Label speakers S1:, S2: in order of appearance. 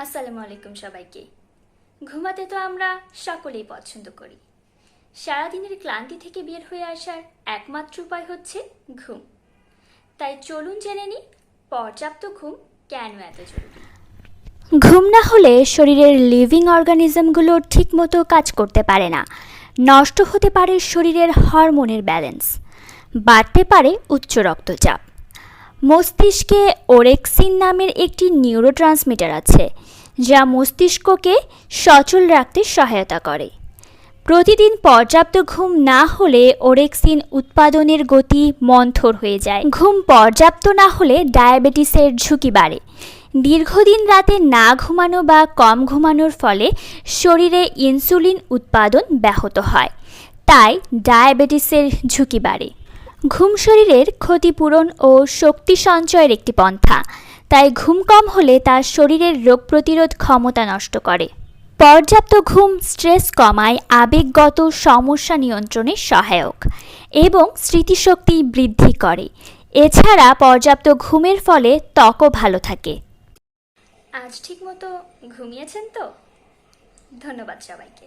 S1: আসসালামু আলাইকুম সবাইকে। ঘুমাতে তো আমরা সকলেই পছন্দ করি। সারাদিনের ক্লান্তি থেকে বের হয়ে আসার একমাত্র উপায় হচ্ছে ঘুম। তাই চলুন জেনে নিই পর্যাপ্ত ঘুম কেন এত জরুরি।
S2: ঘুম না হলে শরীরের লিভিং অর্গানিজমগুলো ঠিকমতো কাজ করতে পারে না, নষ্ট হতে পারে শরীরের হরমোনের ব্যালেন্স, বাড়তে পারে উচ্চ রক্তচাপ। মস্তিষ্কে ওরেক্সিন নামের একটি নিউরোট্রান্সমিটার আছে, যা মস্তিষ্ককে সচল রাখতে সহায়তা করে। প্রতিদিন পর্যাপ্ত ঘুম না হলে ওরেক্সিন উৎপাদনের গতি মন্থর হয়ে যায়। ঘুম পর্যাপ্ত না হলে ডায়াবেটিসের ঝুঁকি বাড়ে। দীর্ঘদিন রাতে না ঘুমানো বা কম ঘুমানোর ফলে শরীরে ইনসুলিন উৎপাদন ব্যাহত হয়, তাই ডায়াবেটিসের ঝুঁকি বাড়ে। ঘুম শরীরের ক্ষতিপূরণ ও শক্তি সঞ্চয়ের একটি পন্থা, তাই ঘুম কম হলে তার শরীরের রোগ প্রতিরোধ ক্ষমতা নষ্ট করে। পর্যাপ্ত ঘুম স্ট্রেস কমায়, আবেগগত সমস্যা নিয়ন্ত্রণে সহায়ক এবং স্মৃতিশক্তি বৃদ্ধি করে। এছাড়া পর্যাপ্ত ঘুমের ফলে ত্বকও ভালো থাকে।
S1: আজ ঠিকমতো ঘুমিয়েছেন তো? ধন্যবাদ সবাইকে।